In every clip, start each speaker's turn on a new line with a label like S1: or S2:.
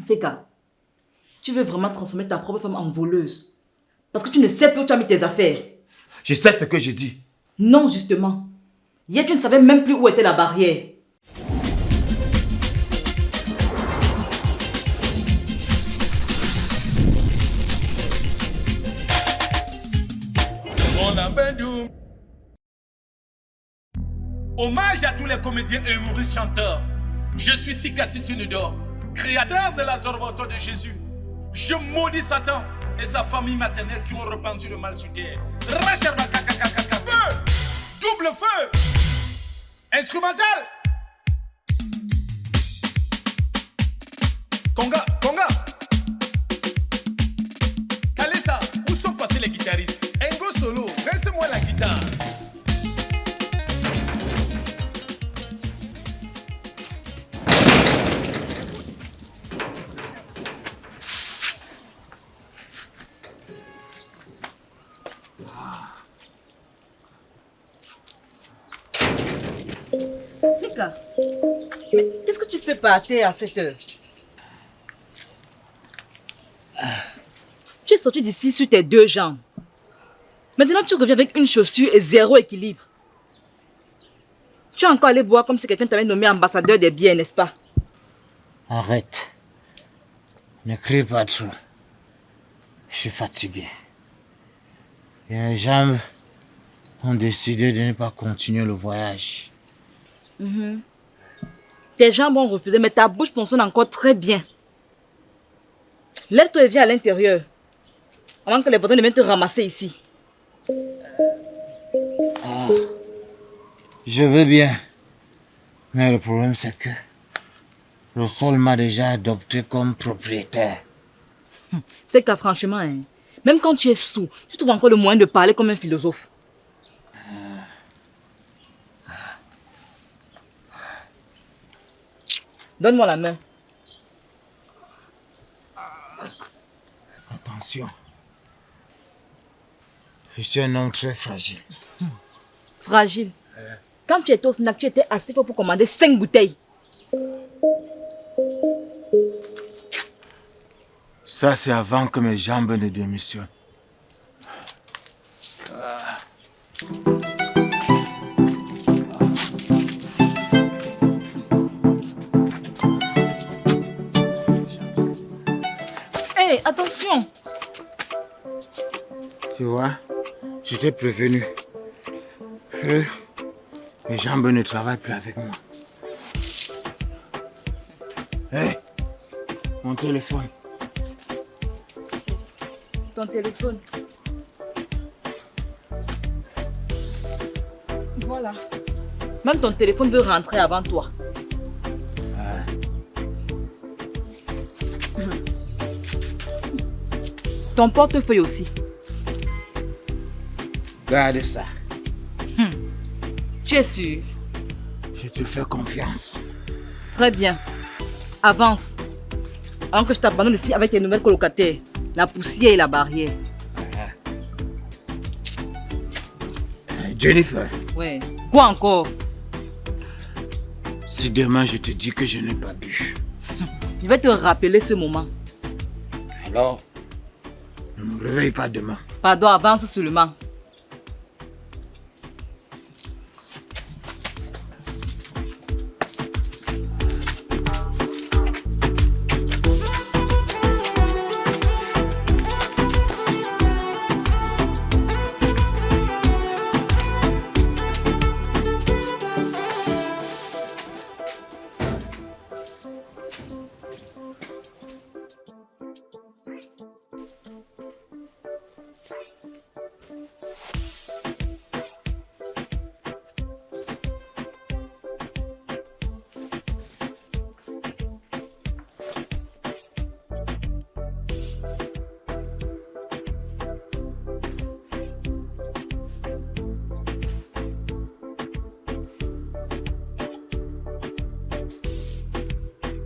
S1: Seka, tu veux vraiment transformer ta propre femme en voleuse? Parce que tu ne sais plus où tu as mis tes affaires.
S2: Je sais ce que je dis.
S1: Non, justement. Hier, tu ne savais même plus où était la barrière.
S3: Hommage à tous les comédiens et humoristes chanteurs. Je suis Sikati Tunudor, créateur de la Zorboto de Jésus. Je maudis Satan et sa famille maternelle qui ont répandu le mal sur terre. Feu! Double feu! Instrumental! Conga, Conga! Kalesa, où sont passés les guitaristes? Engo solo, laissez-moi la guitare.
S1: Seka, mais qu'est-ce que tu fais par terre à cette heure? Tu es sorti d'ici sur tes deux jambes. Maintenant, tu reviens avec une chaussure et zéro équilibre. Tu es encore allé boire comme si quelqu'un t'avait nommé ambassadeur des biens, n'est-ce pas?
S2: Arrête. Ne crie pas trop. Je suis fatigué. Et mes jambes ont décidé de ne pas continuer le voyage.
S1: Tes jambes ont refusé, mais ta bouche fonctionne encore très bien. Lève-toi et viens à l'intérieur. Avant que les voitures ne viennent te ramasser ici.
S2: Je veux bien. Mais le problème c'est que le sol m'a déjà adopté comme propriétaire.
S1: C'est que franchement, hein, même quand tu es sourd, tu trouves encore le moyen de parler comme un philosophe. Donne-moi la main.
S2: Attention. Je suis un homme très fragile.
S1: Fragile. Quand tu étais au snack, tu étais assez fort pour commander 5 bouteilles.
S2: Ça, c'est avant que mes jambes ne démissionnent.
S1: Hé, attention.
S2: Tu vois, je t'ai prévenu. Mes jambes ne travaillent plus avec moi. Hé, mon téléphone.
S1: Ton téléphone. Voilà. Même ton téléphone veut rentrer avant toi. Ton portefeuille aussi.
S2: Garde ça.
S1: Tu es sûr?
S2: Je te fais confiance.
S1: Très bien. Avance. Avant que je t'abandonne ici avec tes nouvelles colocataires. La poussière et la barrière.
S2: Jennifer.
S1: Ouais. Quoi encore?
S2: Si demain je te dis que je n'ai pas bu,
S1: Je vais te rappeler ce moment.
S2: alors ne me réveille pas demain.
S1: Pardon, avance seulement.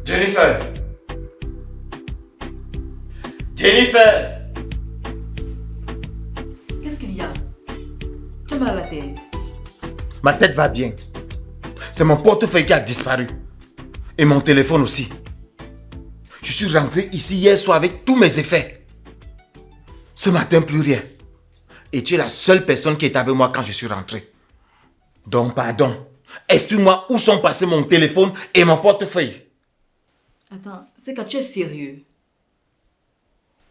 S2: Jennifer. Jennifer.
S1: Qu'est-ce qu'il y a? Tu as mal à la tête.
S2: Ma tête va bien. C'est mon portefeuille qui a disparu. Et mon téléphone aussi. Je suis rentré ici hier soir avec tous mes effets. Ce matin, plus rien. Et tu es la seule personne qui est avec moi quand je suis rentré. Donc, pardon. Explique-moi où sont passés mon téléphone et mon portefeuille.
S1: Attends, c'est que tu es sérieux.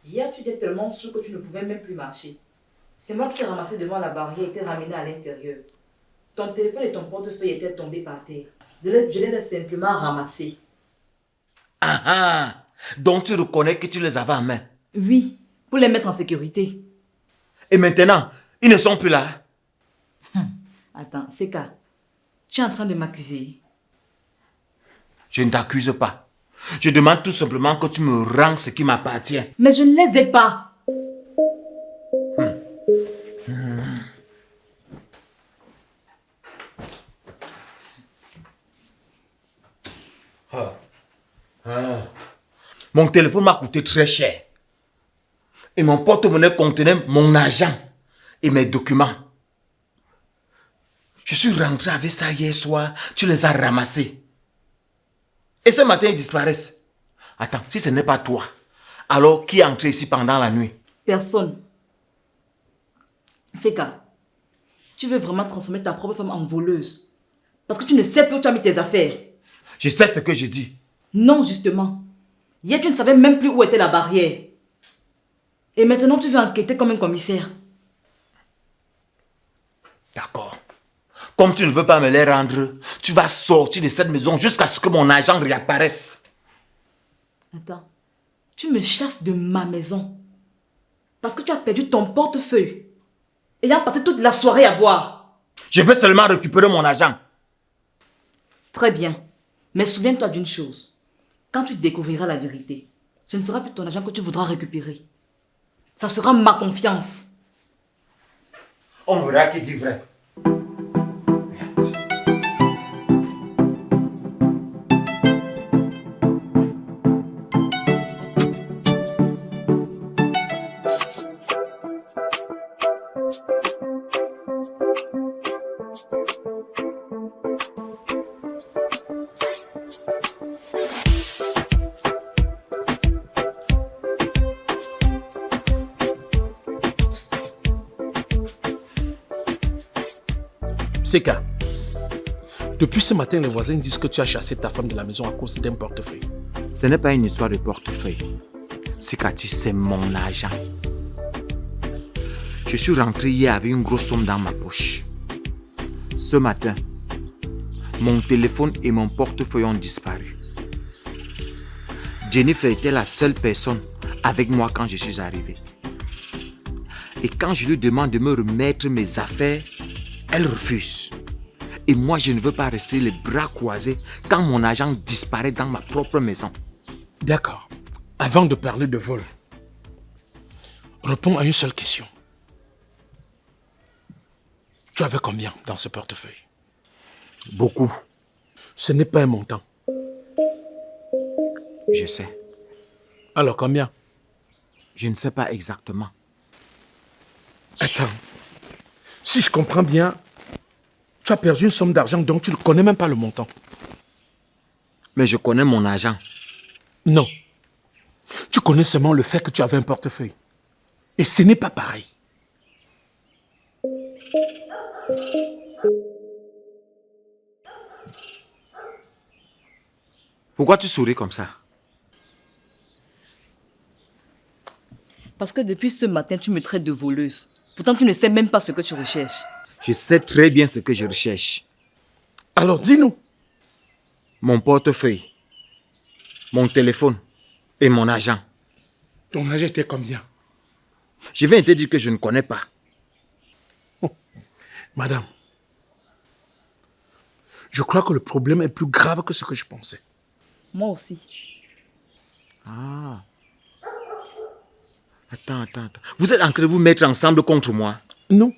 S1: Hier, tu étais tellement sûr que tu ne pouvais même plus marcher. C'est moi qui t'ai ramassé devant la barrière et t'ai ramené à l'intérieur. Ton téléphone et ton portefeuille étaient tombés par terre. Je les ai simplement ramassés.
S2: Ah ah! Donc tu reconnais que tu les avais en main.
S1: Oui, pour les mettre en sécurité.
S2: Et maintenant, ils ne sont plus là.
S1: Attends, Seka, tu es en train de m'accuser.
S2: Je ne t'accuse pas. Je demande tout simplement que tu me rends ce qui m'appartient.
S1: Mais je ne les ai pas.
S2: Mon téléphone m'a coûté très cher. Et mon porte-monnaie contenait mon argent et mes documents. Je suis rentré avec ça hier soir. Tu les as ramassés. Et ce matin, ils disparaissent. Attends, si ce n'est pas toi, alors qui est entré ici pendant la nuit?
S1: Personne. Seka, tu veux vraiment transformer ta propre femme en voleuse. Parce que tu ne sais plus où tu as mis tes affaires.
S2: Je sais ce que je dis.
S1: Non, justement. Hier, tu ne savais même plus où était la barrière. Et maintenant, tu veux enquêter comme un commissaire.
S2: D'accord. Comme tu ne veux pas me les rendre, tu vas sortir de cette maison jusqu'à ce que mon argent réapparaisse.
S1: Attends, tu me chasses de ma maison. Parce que tu as perdu ton portefeuille. Ayant passé toute la soirée à boire.
S2: Je veux seulement récupérer mon argent.
S1: Très bien. Mais souviens-toi d'une chose. Quand tu découvriras la vérité, ce ne sera plus ton argent que tu voudras récupérer. Ça sera ma confiance.
S2: On verra qui dit vrai.
S4: Seka, depuis ce matin, les voisins disent que tu as chassé ta femme de la maison à cause d'un portefeuille.
S2: Ce n'est pas une histoire de portefeuille. Sikati, c'est mon argent. Je suis rentré hier avec une grosse somme dans ma poche. Ce matin, mon téléphone et mon portefeuille ont disparu. Jennifer était la seule personne avec moi quand je suis arrivé. Et quand je lui demande de me remettre mes affaires, elle refuse. Et moi, je ne veux pas rester les bras croisés quand mon argent disparaît dans ma propre maison.
S4: D'accord. Avant de parler de vol, réponds à une seule question. Tu avais combien dans ce portefeuille?
S2: Beaucoup.
S4: Ce n'est pas un montant.
S2: Je sais.
S4: Alors combien?
S2: Je ne sais pas exactement.
S4: Attends. Si je comprends bien, tu as perdu une somme d'argent dont tu ne connais même pas le montant.
S2: Mais je connais mon argent.
S4: Non. Tu connais seulement le fait que tu avais un portefeuille. Et ce n'est pas pareil.
S2: Pourquoi tu souris comme ça?
S1: Parce que depuis ce matin, tu me traites de voleuse. Pourtant, tu ne sais même pas ce que tu recherches.
S2: Je sais très bien ce que je recherche.
S4: Alors dis-nous.
S2: Mon portefeuille, mon téléphone et mon argent.
S4: Ton argent était combien?
S2: Je viens te dire que je ne connais pas.
S4: Madame, je crois que le problème est plus grave que ce que je pensais.
S1: Moi aussi.
S2: Ah. Attends. Vous êtes en train de vous mettre ensemble contre moi?
S4: Non.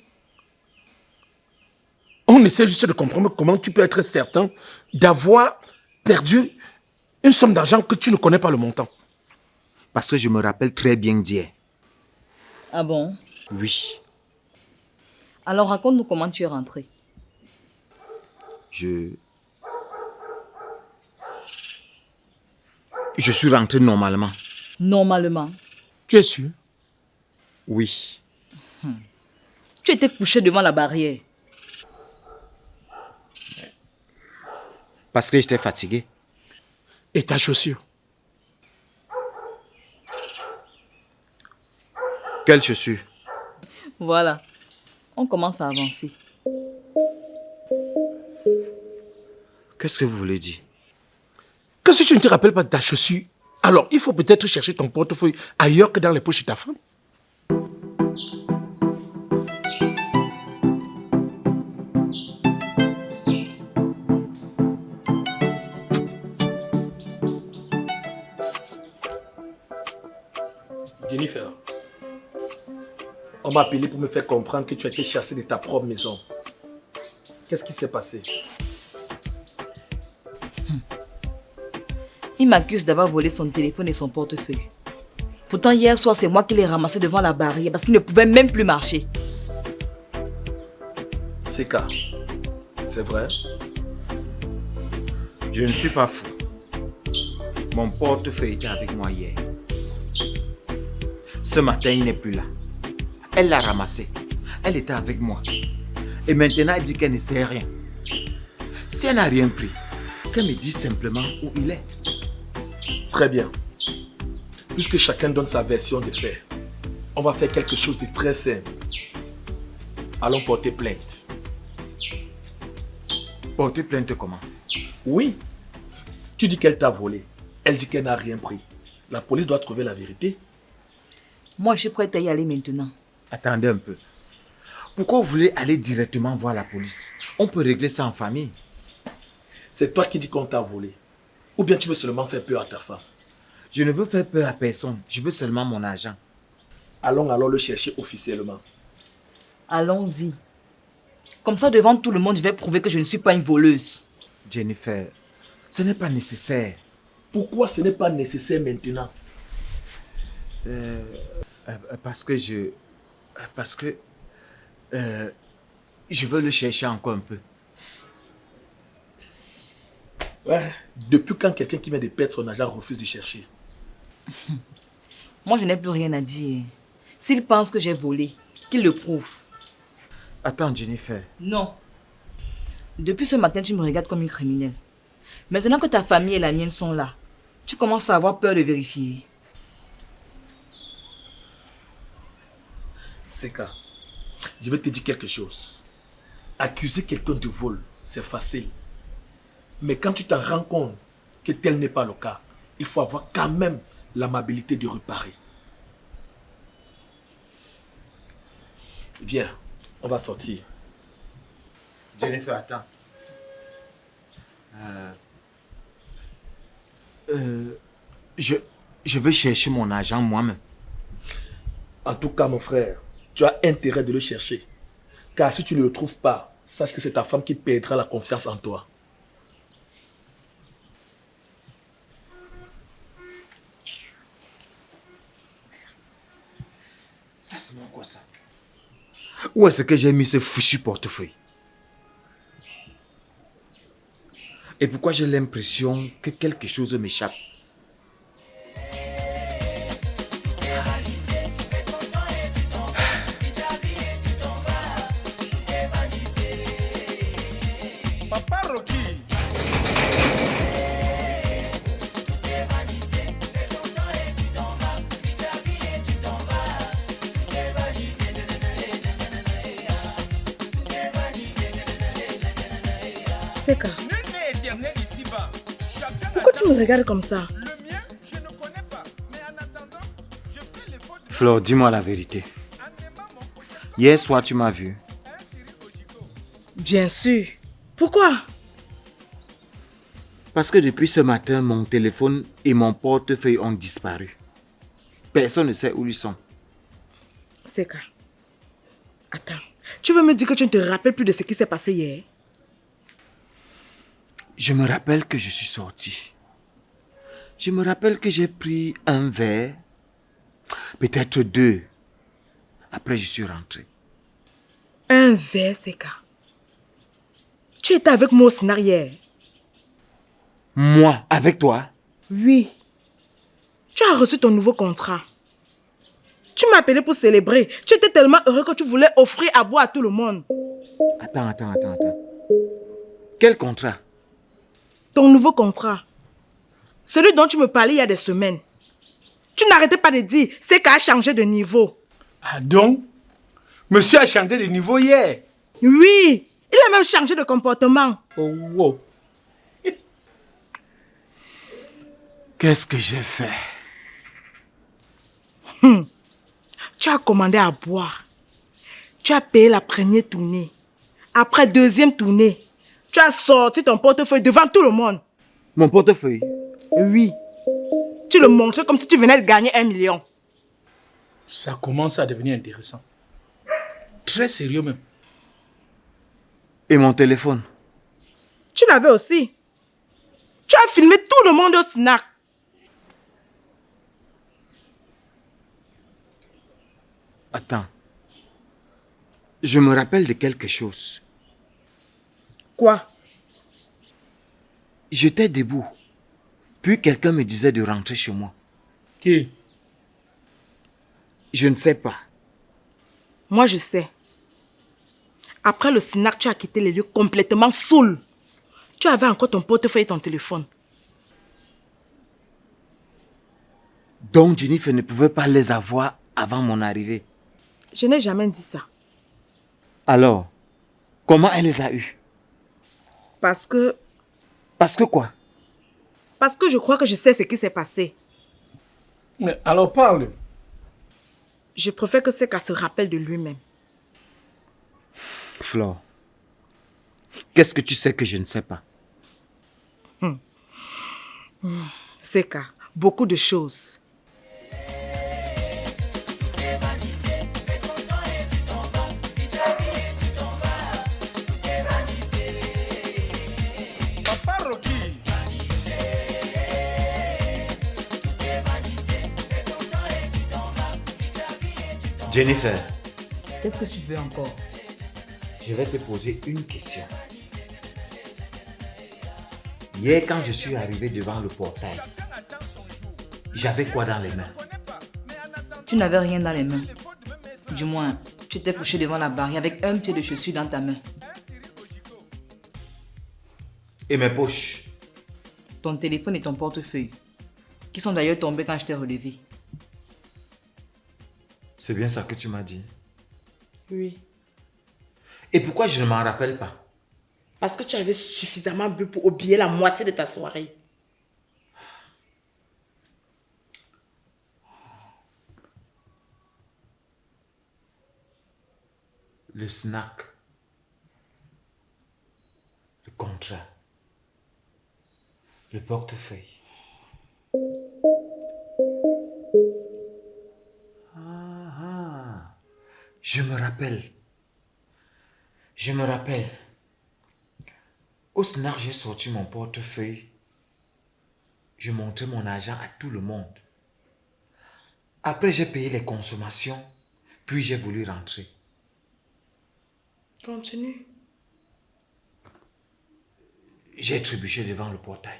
S4: On essaie juste de comprendre comment tu peux être certain d'avoir perdu une somme d'argent que tu ne connais pas le montant.
S2: Parce que je me rappelle très bien d'hier.
S1: Ah bon?
S2: Oui.
S1: Alors raconte-nous comment tu es rentré.
S2: Je suis rentré normalement.
S1: Normalement.
S4: Tu es sûr?
S2: Oui.
S1: Tu étais couché devant la barrière.
S2: Parce que j'étais fatigué.
S4: Et ta chaussure?
S2: Quelle chaussure?
S1: Voilà. On commence à avancer.
S2: Qu'est-ce que vous voulez dire?
S4: Que si tu ne te rappelles pas de ta chaussure, alors il faut peut-être chercher ton portefeuille ailleurs que dans les poches de ta femme. Jennifer, on m'a appelé pour me faire comprendre que tu as été chassée de ta propre maison. Qu'est-ce qui s'est passé?
S1: Il m'accuse d'avoir volé son téléphone et son portefeuille. Pourtant, hier soir, c'est moi qui l'ai ramassé devant la barrière parce qu'il ne pouvait même plus marcher.
S4: C'est cas. C'est vrai?
S2: Je ne suis pas fou. Mon portefeuille était avec moi hier. Ce matin, il n'est plus là. Elle l'a ramassé. Elle était avec moi. Et maintenant, elle dit qu'elle ne sait rien. Si elle n'a rien pris, qu'elle me dise simplement où il est.
S4: Très bien. Puisque chacun donne sa version des faits, on va faire quelque chose de très simple. Allons porter plainte.
S2: Porter plainte comment?
S4: Oui. Tu dis qu'elle t'a volé. Elle dit qu'elle n'a rien pris. La police doit trouver la vérité.
S1: Moi, je suis prête à y aller maintenant.
S2: Attendez un peu. Pourquoi vous voulez aller directement voir la police? On peut régler ça en famille.
S4: C'est toi qui dis qu'on t'a volé. Ou bien tu veux seulement faire peur à ta femme.
S2: Je ne veux faire peur à personne. Je veux seulement mon argent.
S4: Allons alors le chercher officiellement.
S1: Allons-y. Comme ça, devant tout le monde, je vais prouver que je ne suis pas une voleuse.
S2: Jennifer, ce n'est pas nécessaire.
S4: Pourquoi ce n'est pas nécessaire maintenant?
S2: Parce que je veux le chercher encore un peu.
S4: Ouais. Depuis quand quelqu'un qui vient de perdre son argent refuse de chercher?
S1: Moi, je n'ai plus rien à dire. S'il pense que j'ai volé, qu'il le prouve.
S2: Attends, Jennifer.
S1: Non. Depuis ce matin, tu me regardes comme une criminelle. Maintenant que ta famille et la mienne sont là, tu commences à avoir peur de vérifier.
S4: Seka, je vais te dire quelque chose. Accuser quelqu'un de vol, c'est facile. Mais quand tu t'en rends compte que tel n'est pas le cas, il faut avoir quand même l'amabilité de réparer. Viens, on va sortir.
S2: Jennifer, attends. Je veux chercher mon argent moi-même.
S4: En tout cas, mon frère, tu as intérêt de le chercher. Car si tu ne le trouves pas, sache que c'est ta femme qui perdra la confiance en toi.
S2: Ça, c'est quoi ça? Où est-ce que j'ai mis ce fichu portefeuille? Et pourquoi j'ai l'impression que quelque chose m'échappe?
S3: Papa Rocky.
S5: Seka,
S3: Nul n'est éternel ici-bas. Chacun
S5: pourquoi
S3: a
S5: tu me regardes comme ça?
S3: le mien, je ne connais pas. Mais en attendant, je fais l'effort de
S2: Flore, dis-moi la vérité.
S3: en aimant mon prochain
S2: Hier soir, tu m'as vu.
S3: Cyril Ojigo.
S5: Bien sûr. Pourquoi?
S2: Parce que depuis ce matin, mon téléphone et mon portefeuille ont disparu. Personne ne sait où ils sont.
S5: Seka, attends. Tu veux me dire que tu ne te rappelles plus de ce qui s'est passé hier?
S2: Je me rappelle que je suis sorti. Je me rappelle que j'ai pris un verre, peut-être deux. Après, je suis rentré.
S5: Un verre, Seka. Tu étais avec moi au Sénat hier?
S2: Moi, avec toi?
S5: Oui. Tu as reçu ton nouveau contrat. Tu m'as appelé pour célébrer. Tu étais tellement heureux que tu voulais offrir à boire à tout le monde.
S2: Attends. Quel contrat?
S5: Ton nouveau contrat. Celui dont tu me parlais il y a des semaines. Tu n'arrêtais pas de dire, c'est qu'à changer de niveau.
S4: Ah donc, monsieur a changé de niveau hier.
S5: Oui, il a même changé de comportement.
S4: Oh, wow.
S2: Qu'est-ce que j'ai fait?
S5: Tu as commandé à boire. Tu as payé la première tournée. Après deuxième tournée, tu as sorti ton portefeuille devant tout le monde.
S2: Mon portefeuille?
S5: Oui. Tu le montrais comme si tu venais de gagner 1 million.
S4: Ça commence à devenir intéressant. Très sérieux même.
S2: Et mon téléphone?
S5: Tu l'avais aussi. Tu as filmé tout le monde au snack.
S2: Attends. Je me rappelle de quelque chose.
S5: Quoi?
S2: J'étais debout. Puis quelqu'un me disait de rentrer chez moi.
S4: Qui?
S2: Je ne sais pas.
S5: Moi, je sais. Après le snack, tu as quitté les lieux complètement saoul. Tu avais encore ton portefeuille et ton téléphone.
S2: Donc Jennifer ne pouvait pas les avoir avant mon arrivée.
S5: Je n'ai jamais dit ça.
S2: Alors, comment elle les a eus?
S5: Parce que
S2: Parce que quoi?
S5: Parce que je crois que je sais ce qui s'est passé.
S4: Mais alors parle.
S5: Je préfère que Seka se rappelle de lui-même.
S2: Flore, qu'est-ce que tu sais que je ne sais pas?
S5: Seka, beaucoup de choses.
S3: Papa Rocky.
S2: Jennifer,
S1: Qu'est-ce que tu veux encore?
S2: je vais te poser une question. Hier, quand je suis arrivé devant le portail, j'avais quoi dans les mains?
S1: Tu n'avais rien dans les mains. Du moins, tu étais couché devant la barrière avec un pied de chaussure dans ta main.
S2: Et mes poches?
S1: Ton téléphone et ton portefeuille, qui sont d'ailleurs tombés quand je t'ai relevé.
S2: C'est bien ça que tu m'as dit.
S5: Oui.
S2: Et pourquoi je ne m'en rappelle pas?
S5: Parce que tu avais suffisamment bu pour oublier la moitié de ta soirée.
S2: Le snack, le contrat, le portefeuille. Je me rappelle. Au snack, j'ai sorti mon portefeuille. Je montrais mon argent à tout le monde. Après, j'ai payé les consommations, puis j'ai voulu rentrer.
S5: Continue.
S2: J'ai trébuché devant le portail.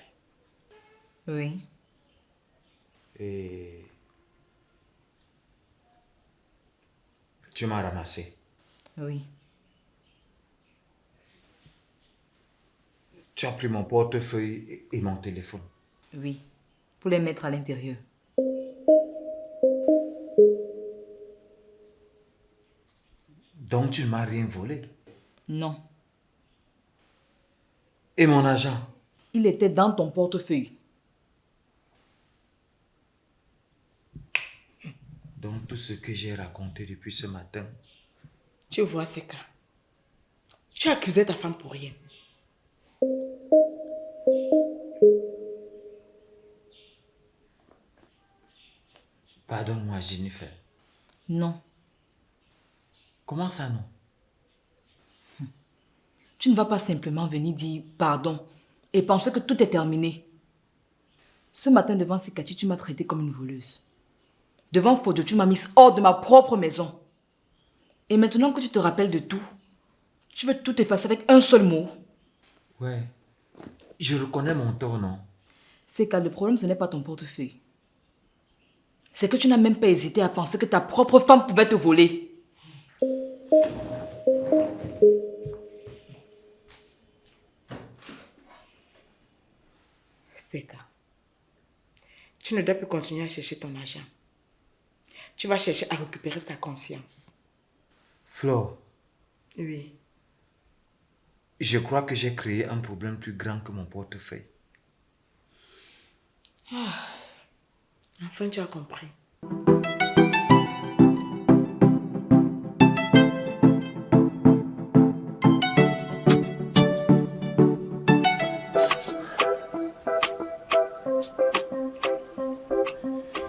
S1: Oui.
S2: Et tu m'as ramassé.
S1: Oui.
S2: Tu as pris mon portefeuille et mon téléphone.
S1: Oui. Pour les mettre à l'intérieur.
S2: Donc tu ne m'as rien volé.
S1: Non.
S2: Et mon argent?
S1: Il était dans ton portefeuille.
S2: Donc tout ce que j'ai raconté depuis ce matin.
S5: Tu vois, Seka. Tu accusais ta femme pour rien.
S2: Pardonne-moi, Jennifer.
S1: Non.
S2: Comment ça, non?
S1: Tu ne vas pas simplement venir dire pardon et penser que tout est terminé. Ce matin, devant Sikati, tu m'as traité comme une voleuse. Devant Fodio, tu m'as mise hors de ma propre maison. Et maintenant que tu te rappelles de tout, tu veux tout effacer avec un seul mot.
S2: Ouais. Je reconnais mon tort, non?
S1: C'est que le problème, ce n'est pas ton portefeuille. c'est que tu n'as même pas hésité à penser que ta propre femme pouvait te voler.
S5: Seka, tu ne dois plus continuer à chercher ton argent. Tu vas chercher à récupérer sa confiance.
S2: Flo,
S5: Oui.
S2: je crois que j'ai créé un problème plus grand que mon portefeuille.
S5: Enfin, tu as compris.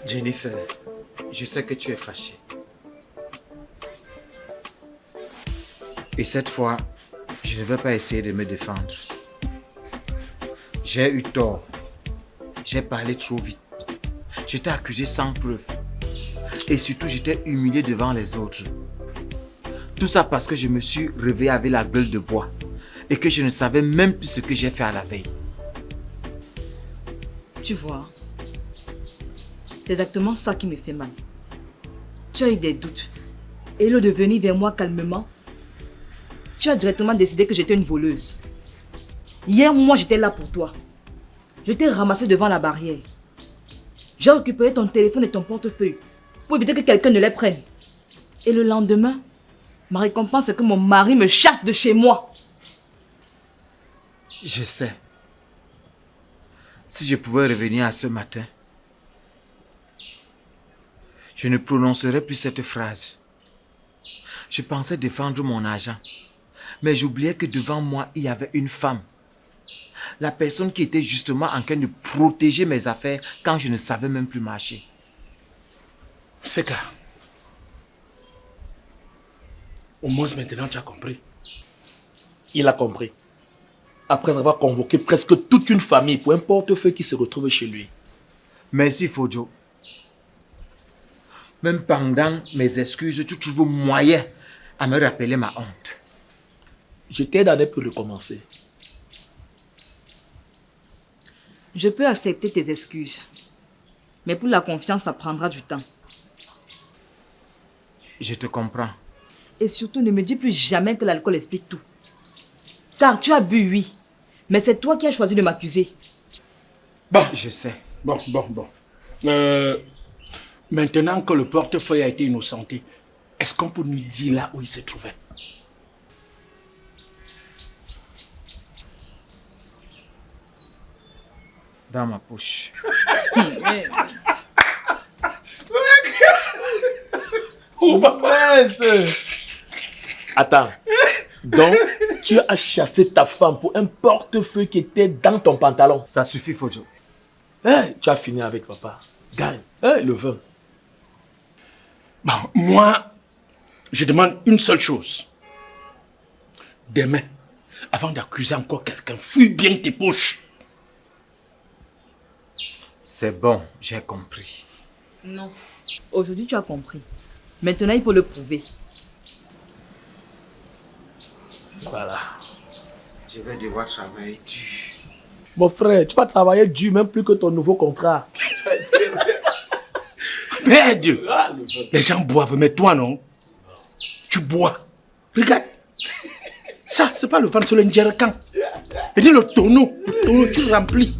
S2: Jennifer, je sais que tu es fâchée. Et cette fois, je ne vais pas essayer de me défendre. J'ai eu tort. J'ai parlé trop vite. J'étais accusé sans preuve. Et surtout, j'étais humilié devant les autres. Tout ça parce que je me suis réveillé avec la gueule de bois. Et que je ne savais même plus ce que j'ai fait à la veille.
S1: Tu vois, c'est exactement ça qui me fait mal. Tu as eu des doutes. Et le de venir vers moi calmement, tu as directement décidé que j'étais une voleuse. Hier, moi, j'étais là pour toi. Je t'ai ramassé devant la barrière. J'ai récupéré ton téléphone et ton portefeuille pour éviter que quelqu'un ne les prenne. Et le lendemain, ma récompense est que mon mari me chasse de chez moi.
S2: Je sais. Si je pouvais revenir à ce matin, je ne prononcerais plus cette phrase. Je pensais défendre mon argent, mais j'oubliais que devant moi, il y avait une femme. La personne qui était justement en train de protéger mes affaires quand je ne savais même plus marcher.
S4: Seka, au moins maintenant tu as compris. Il a compris. Après avoir convoqué presque toute une famille pour un portefeuille qui se retrouve chez lui.
S2: Merci Fojo. Même pendant mes excuses, tu trouves moyen à me rappeler ma honte.
S4: Je t'aide à ne plus recommencer.
S1: Je peux accepter tes excuses. Mais pour la confiance, ça prendra du temps.
S2: Je te comprends.
S1: Et surtout, ne me dis plus jamais que l'alcool explique tout. Car tu as bu, oui. Mais c'est toi qui as choisi de m'accuser.
S4: Bon,
S2: Je sais.
S4: bon. Maintenant que le portefeuille a été innocenté, est-ce qu'on peut nous dire là où il se trouvait?
S2: Dans ma poche.
S4: Attends. Donc, tu as chassé ta femme pour un portefeuille qui était dans ton pantalon.
S2: Ça suffit, Fojo.
S4: Tu as fini avec papa. Gagne. Le vin. Bon, moi, je demande une seule chose. Demain, avant d'accuser encore quelqu'un, fouille bien tes poches.
S2: C'est bon, j'ai compris.
S1: Non. Aujourd'hui, tu as compris. Maintenant, il faut le prouver.
S4: Voilà.
S2: Je vais devoir travailler dur.
S4: Mon frère, tu vas travailler dur, même plus que ton nouveau contrat. Merde! Les gens boivent, mais toi non. Tu bois. Regarde. Ça, c'est pas le ventre sur le njerakan. Et dis le tonneau, tu remplis.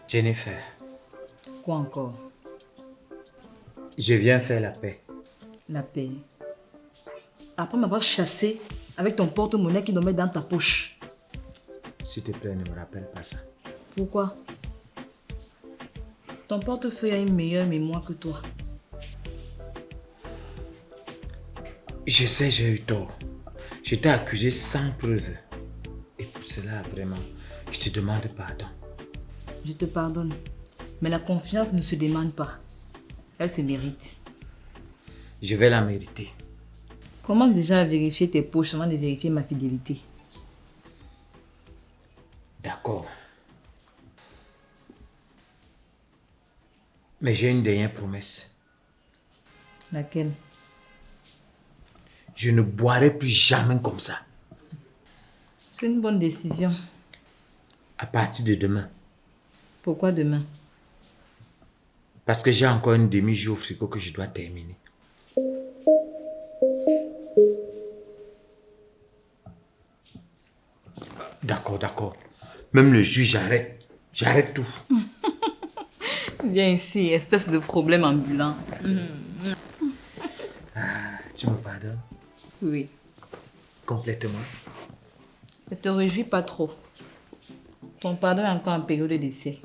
S2: Jennifer,
S1: Quoi encore?
S2: je viens faire la paix.
S1: La paix. Après m'avoir chassé avec ton porte-monnaie qui dormait dans ta poche.
S2: S'il te plaît, ne me rappelle pas ça.
S1: Pourquoi? Ton portefeuille a une meilleure mémoire que toi.
S2: Je sais, j'ai eu tort. J'étais accusé sans preuve. Et pour cela, vraiment, je te demande pardon.
S1: Je te pardonne. Mais la confiance ne se demande pas. Elle se mérite.
S2: Je vais la mériter.
S1: Commence déjà à vérifier tes poches avant de vérifier ma fidélité.
S2: D'accord. Mais j'ai une dernière promesse.
S1: Laquelle?
S2: Je ne boirai plus jamais comme ça.
S1: C'est une bonne décision.
S2: À partir de demain.
S1: Pourquoi demain?
S2: Parce que j'ai encore une demi-journée au frigo que je dois terminer. D'accord. Même le jus, j'arrête. J'arrête tout.
S1: Viens ici, espèce de problème ambulant.
S2: Tu me pardonnes?
S1: Oui.
S2: Complètement.
S1: Ne te réjouis pas trop. Ton pardon est encore en période d'essai.